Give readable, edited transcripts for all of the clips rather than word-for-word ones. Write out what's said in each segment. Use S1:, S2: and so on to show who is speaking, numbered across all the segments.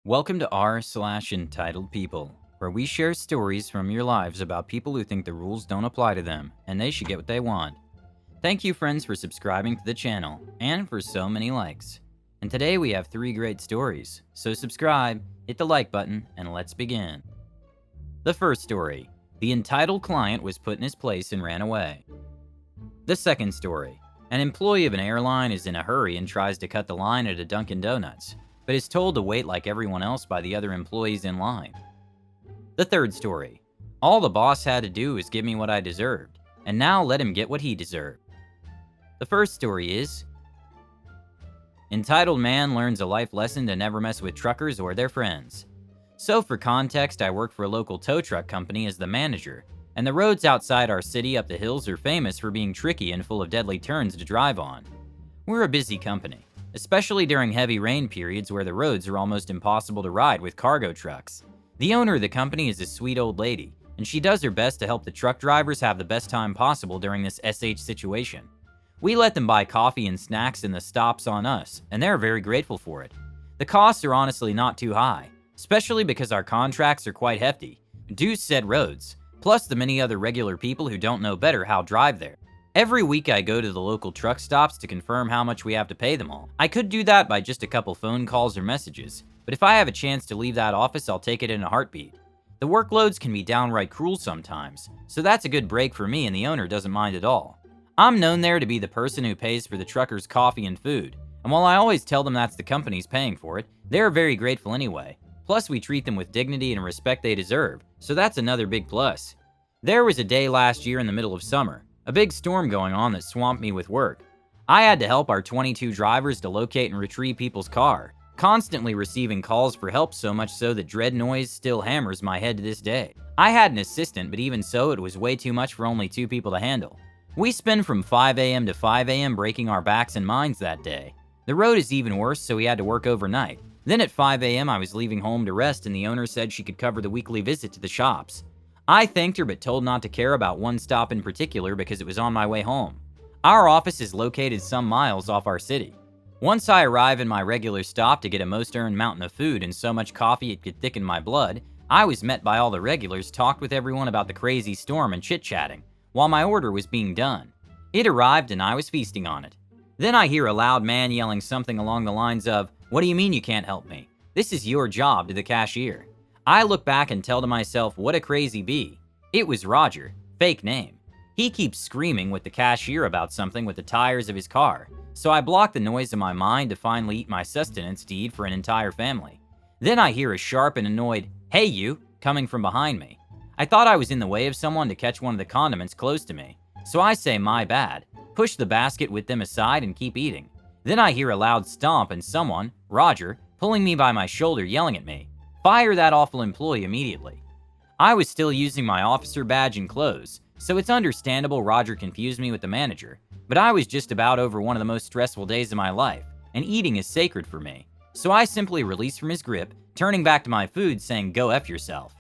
S1: Welcome to r/entitled people, where we share stories from your lives about people who think the rules don't apply to them and they should get what they want. Thank you, friends, for subscribing to the channel and for so many likes. And today we have 3 great stories, so subscribe, hit the like button, and let's begin. The first story: the entitled client was put in his place and ran away. The second story: an employee of an airline is in a hurry and tries to cut the line at a Dunkin' Donuts, but is told to wait like everyone else by the other employees in line. The third story: all the boss had to do was give me what I deserved, and now let him get what he deserved. The first story is: entitled man learns a life lesson to never mess with truckers or their friends. So for context, I work for a local tow truck company as the manager, and the roads outside our city up the hills are famous for being tricky and full of deadly turns to drive on. We're a busy company, especially during heavy rain periods where the roads are almost impossible to ride with cargo trucks. The owner of the company is a sweet old lady, and she does her best to help the truck drivers have the best time possible during this SH situation. We let them buy coffee and snacks in the stops on us, and they're very grateful for it. The costs are honestly not too high, especially because our contracts are quite hefty, due said roads, plus the many other regular people who don't know better how to drive there. Every week I go to the local truck stops to confirm how much we have to pay them all. I could do that by just a couple phone calls or messages, but if I have a chance to leave that office, I'll take it in a heartbeat. The workloads can be downright cruel sometimes, so that's a good break for me, and the owner doesn't mind at all. I'm known there to be the person who pays for the truckers' coffee and food, and while I always tell them that's the company's paying for it, they're very grateful anyway. Plus, we treat them with dignity and respect they deserve, so that's another big plus. There was a day last year in the middle of summer, a big storm going on that swamped me with work. I had to help our 22 drivers to locate and retrieve people's car, constantly receiving calls for help, so much so that dread noise still hammers my head to this day. I had an assistant, but even so, it was way too much for only 2 people to handle. We spent from 5 a.m. to 5 a.m. breaking our backs and minds that day. The road is even worse, so we had to work overnight. Then at 5 a.m. I was leaving home to rest, and the owner said she could cover the weekly visit to the shops. I thanked her but told not to care about one stop in particular because it was on my way home. Our office is located some miles off our city. Once I arrive in my regular stop to get a most earned mountain of food and so much coffee it could thicken my blood, I was met by all the regulars, talked with everyone about the crazy storm and chit-chatting, while my order was being done. It arrived and I was feasting on it. Then I hear a loud man yelling something along the lines of, "What do you mean you can't help me? This is your job," to the cashier. I look back and tell to myself, what a crazy bee. It was Roger, fake name. He keeps screaming with the cashier about something with the tires of his car, so I block the noise in my mind to finally eat my sustenance to eat for an entire family. Then I hear a sharp and annoyed, "Hey you," coming from behind me. I thought I was in the way of someone to catch one of the condiments close to me, so I say my bad, push the basket with them aside and keep eating. Then I hear a loud stomp and someone, Roger, pulling me by my shoulder yelling at me, "Fire that awful employee immediately." I was still using my officer badge and clothes, so it's understandable Roger confused me with the manager, but I was just about over one of the most stressful days of my life, and eating is sacred for me, so I simply released from his grip, turning back to my food saying, "Go F yourself."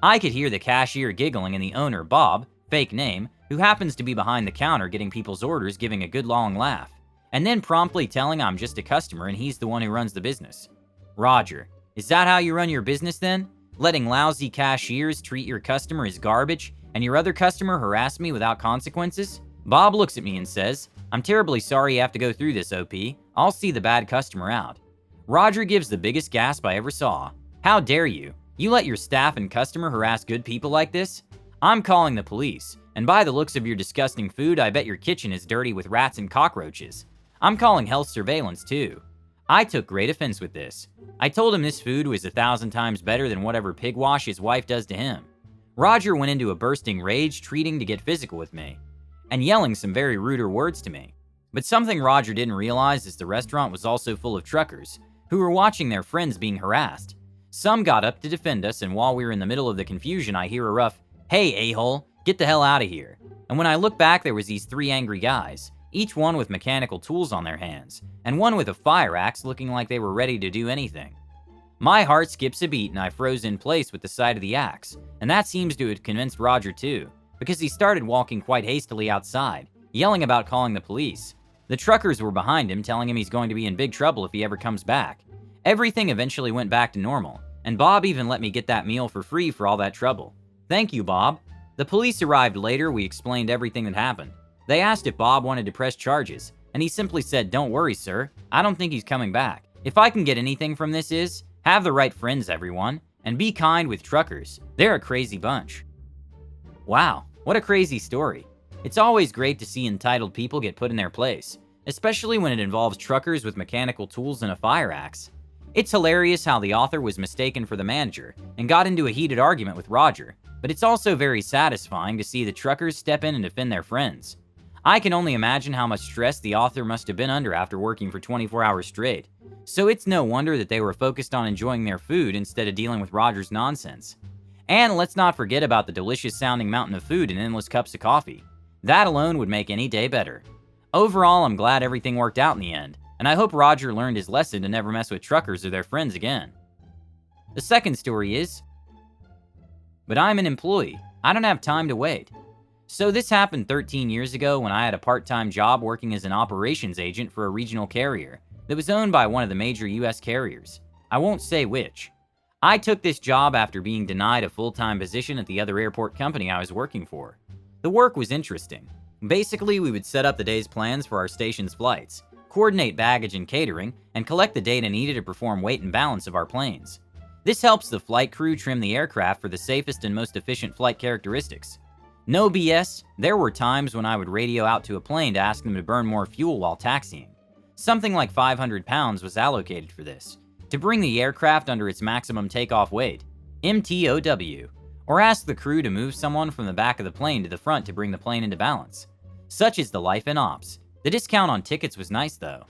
S1: I could hear the cashier giggling and the owner, Bob, fake name, who happens to be behind the counter getting people's orders, giving a good long laugh, and then promptly telling I'm just a customer and he's the one who runs the business. Roger, is that how you run your business then? Letting lousy cashiers treat your customer as garbage and your other customer harass me without consequences? Bob looks at me and says, "I'm terribly sorry you have to go through this, OP. I'll see the bad customer out." Roger gives the biggest gasp I ever saw. "How dare you? You let your staff and customer harass good people like this? I'm calling the police, and by the looks of your disgusting food, I bet your kitchen is dirty with rats and cockroaches. I'm calling health surveillance too." I took great offense with this. I told him this food was 1,000 times better than whatever pig wash his wife does to him. Roger went into a bursting rage, treating to get physical with me, and yelling some very ruder words to me. But something Roger didn't realize is the restaurant was also full of truckers, who were watching their friends being harassed. Some got up to defend us, and while we were in the middle of the confusion, I hear a rough, "Hey, a-hole, get the hell out of here." And when I look back, there was these 3 angry guys, each one with mechanical tools on their hands, and one with a fire axe looking like they were ready to do anything. My heart skips a beat and I froze in place with the sight of the axe, and that seems to have convinced Roger too, because he started walking quite hastily outside, yelling about calling the police. The truckers were behind him, telling him he's going to be in big trouble if he ever comes back. Everything eventually went back to normal, and Bob even let me get that meal for free for all that trouble. Thank you, Bob. The police arrived later. We explained everything that happened. They asked if Bob wanted to press charges, and he simply said, "Don't worry, sir. I don't think he's coming back." If I can get anything from this is, have the right friends, everyone, and be kind with truckers. They're a crazy bunch. Wow, what a crazy story. It's always great to see entitled people get put in their place, especially when it involves truckers with mechanical tools and a fire axe. It's hilarious how the author was mistaken for the manager and got into a heated argument with Roger, but it's also very satisfying to see the truckers step in and defend their friends. I can only imagine how much stress the author must have been under after working for 24 hours straight, so it's no wonder that they were focused on enjoying their food instead of dealing with Roger's nonsense. And let's not forget about the delicious sounding mountain of food and endless cups of coffee. That alone would make any day better. Overall, I'm glad everything worked out in the end, and I hope Roger learned his lesson to never mess with truckers or their friends again. The second story is, but I'm an employee. I don't have time to wait. So this happened 13 years ago when I had a part-time job working as an operations agent for a regional carrier that was owned by one of the major US carriers. I won't say which. I took this job after being denied a full-time position at the other airport company I was working for. The work was interesting. Basically, we would set up the day's plans for our station's flights, coordinate baggage and catering, and collect the data needed to perform weight and balance of our planes. This helps the flight crew trim the aircraft for the safest and most efficient flight characteristics. No BS, there were times when I would radio out to a plane to ask them to burn more fuel while taxiing. Something like 500 pounds was allocated for this, to bring the aircraft under its maximum takeoff weight, MTOW, or ask the crew to move someone from the back of the plane to the front to bring the plane into balance. Such is the life in ops. The discount on tickets was nice though.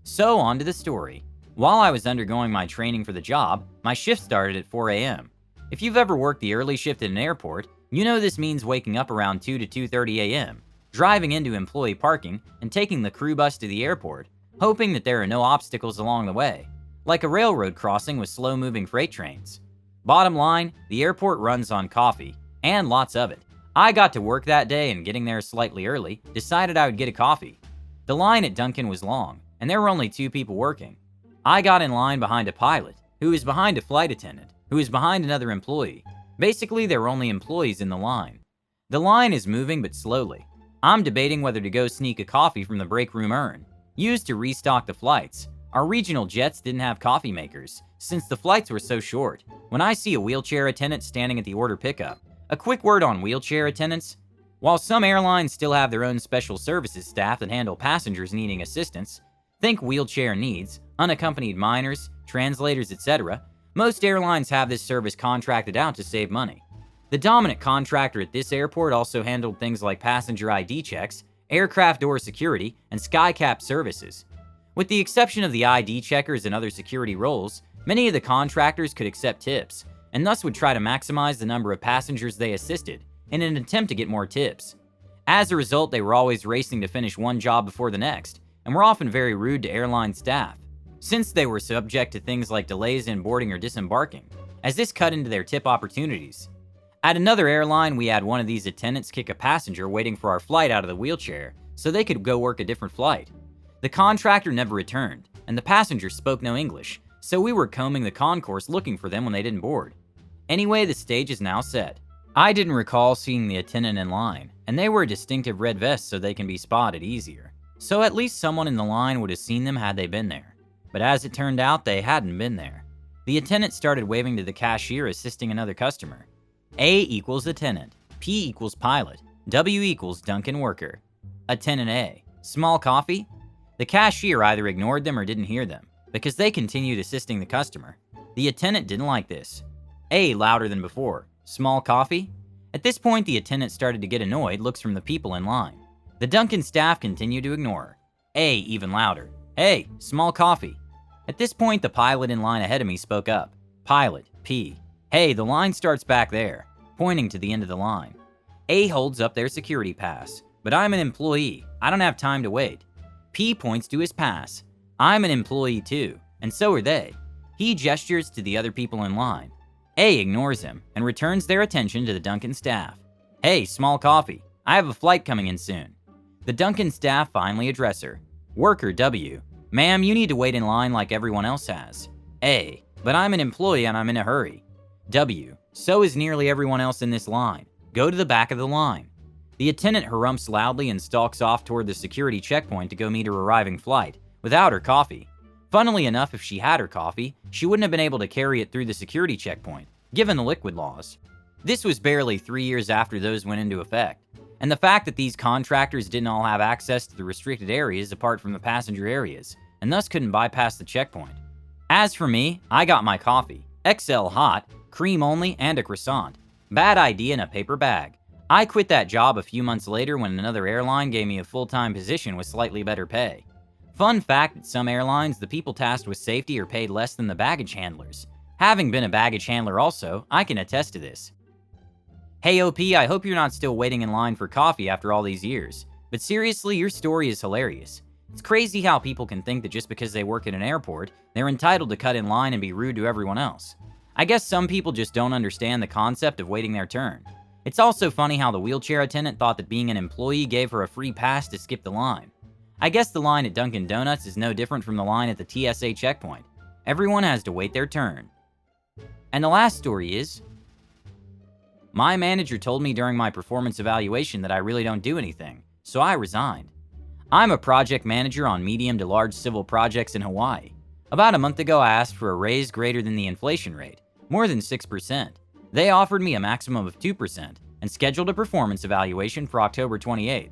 S1: So on to the story. While I was undergoing my training for the job, my shift started at 4 a.m. If you've ever worked the early shift at an airport, you know this means waking up around 2 to 2:30 a.m., driving into employee parking, and taking the crew bus to the airport, hoping that there are no obstacles along the way, like a railroad crossing with slow-moving freight trains. Bottom line, the airport runs on coffee, and lots of it. I got to work that day and getting there slightly early, decided I would get a coffee. The line at Dunkin' was long, and there were only 2 people working. I got in line behind a pilot, who was behind a flight attendant, who was behind another employee. Basically, there were only employees in the line. The line is moving but slowly. I'm debating whether to go sneak a coffee from the break room urn, used to restock the flights. Our regional jets didn't have coffee makers, since the flights were so short. When I see a wheelchair attendant standing at the order pickup, a quick word on wheelchair attendants. While some airlines still have their own special services staff that handle passengers needing assistance, think wheelchair needs, unaccompanied minors, translators, etc., most airlines have this service contracted out to save money. The dominant contractor at this airport also handled things like passenger ID checks, aircraft door security, and skycap services. With the exception of the ID checkers and other security roles, many of the contractors could accept tips, and thus would try to maximize the number of passengers they assisted in an attempt to get more tips. As a result, they were always racing to finish one job before the next, and were often very rude to airline staff, since they were subject to things like delays in boarding or disembarking, as this cut into their tip opportunities. At another airline, we had one of these attendants kick a passenger waiting for our flight out of the wheelchair so they could go work a different flight. The contractor never returned, and the passenger spoke no English, so we were combing the concourse looking for them when they didn't board. Anyway, the stage is now set. I didn't recall seeing the attendant in line, and they were distinctive red vests so they can be spotted easier. So at least someone in the line would have seen them had they been there. But as it turned out, they hadn't been there. The attendant started waving to the cashier assisting another customer. A equals attendant, P equals pilot, W equals Dunkin' worker. Attendant A, small coffee? The cashier either ignored them or didn't hear them, because they continued assisting the customer. The attendant didn't like this. A louder than before, small coffee? At this point, the attendant started to get annoyed looks from the people in line. The Dunkin' staff continued to ignore her. A even louder, hey, small coffee. At this point, the pilot in line ahead of me spoke up. Pilot, P. Hey, the line starts back there, pointing to the end of the line. A holds up their security pass, but I'm an employee. I don't have time to wait. P points to his pass. I'm an employee too, and so are they. He gestures to the other people in line. A ignores him and returns their attention to the Dunkin' staff. Hey, small coffee. I have a flight coming in soon. The Dunkin' staff finally address her. Worker W. Ma'am, you need to wait in line like everyone else has. A. But I'm an employee and I'm in a hurry. W. So is nearly everyone else in this line. Go to the back of the line. The attendant harumphs loudly and stalks off toward the security checkpoint to go meet her arriving flight, without her coffee. Funnily enough, if she had her coffee, she wouldn't have been able to carry it through the security checkpoint, given the liquid laws. This was barely 3 years after those went into effect, and the fact that these contractors didn't all have access to the restricted areas apart from the passenger areas, and thus couldn't bypass the checkpoint. As for me, I got my coffee, XL hot, cream only, and a croissant. Bad idea in a paper bag. I quit that job a few months later when another airline gave me a full-time position with slightly better pay. Fun fact, at some airlines, the people tasked with safety are paid less than the baggage handlers. Having been a baggage handler also, I can attest to this. Hey OP, I hope you're not still waiting in line for coffee after all these years. But seriously, your story is hilarious. It's crazy how people can think that just because they work at an airport, they're entitled to cut in line and be rude to everyone else. I guess some people just don't understand the concept of waiting their turn. It's also funny how the wheelchair attendant thought that being an employee gave her a free pass to skip the line. I guess the line at Dunkin' Donuts is no different from the line at the TSA checkpoint. Everyone has to wait their turn. And the last story is, my manager told me during my performance evaluation that I really don't do anything, so I resigned. I'm a project manager on medium to large civil projects in Hawaii. About a month ago, I asked for a raise greater than the inflation rate, more than 6%. They offered me a maximum of 2% and scheduled a performance evaluation for October 28th.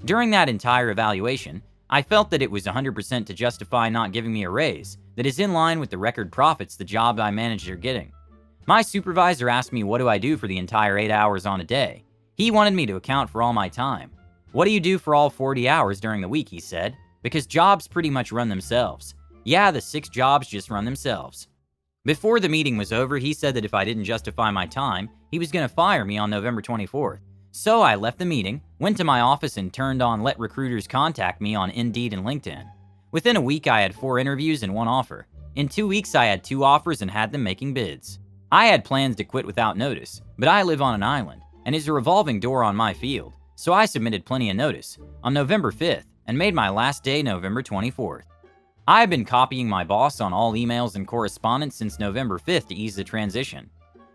S1: During that entire evaluation, I felt that it was 100% to justify not giving me a raise that is in line with the record profits the job I managed are getting. My supervisor asked me what do I do for the entire 8 hours on a day. He wanted me to account for all my time. What do you do for all 40 hours during the week, he said, because jobs pretty much run themselves. Yeah, the 6 jobs just run themselves. Before the meeting was over, he said that if I didn't justify my time, he was going to fire me on November 24th. So I left the meeting, went to my office and turned on Let Recruiters Contact Me on Indeed and LinkedIn. Within a week, I had 4 interviews and 1 offer. In 2 weeks, I had 2 offers and had them making bids. I had plans to quit without notice, but I live on an island, and it's a revolving door on my field, so I submitted plenty of notice on November 5th and made my last day November 24th. I have been copying my boss on all emails and correspondence since November 5th to ease the transition.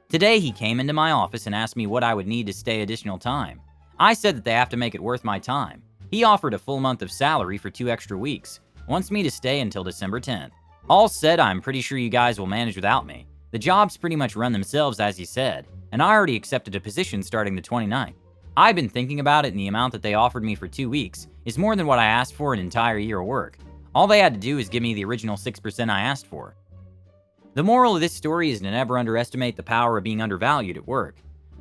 S1: Today, he came into my office and asked me what I would need to stay additional time. I said that they have to make it worth my time. He offered a full month of salary for 2 extra weeks, wants me to stay until December 10th. All said, I'm pretty sure you guys will manage without me. The jobs pretty much run themselves as he said, and I already accepted a position starting the 29th. I've been thinking about it, and the amount that they offered me for 2 weeks is more than what I asked for an entire year of work. All they had to do is give me the original 6% I asked for. The moral of this story is to never underestimate the power of being undervalued at work.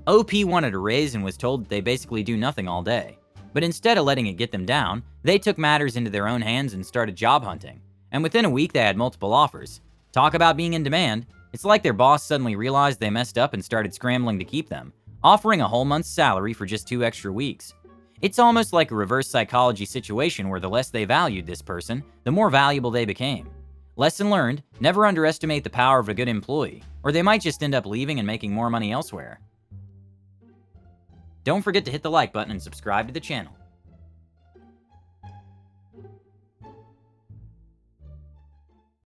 S1: OP wanted a raise and was told that they basically do nothing all day. But instead of letting it get them down, they took matters into their own hands and started job hunting. And within a week, they had multiple offers. Talk about being in demand. It's like their boss suddenly realized they messed up and started scrambling to keep them, offering a whole month's salary for just 2 extra weeks. It's almost like a reverse psychology situation where the less they valued this person, the more valuable they became. Lesson learned, never underestimate the power of a good employee, or they might just end up leaving and making more money elsewhere. Don't forget to hit the like button and subscribe to the channel.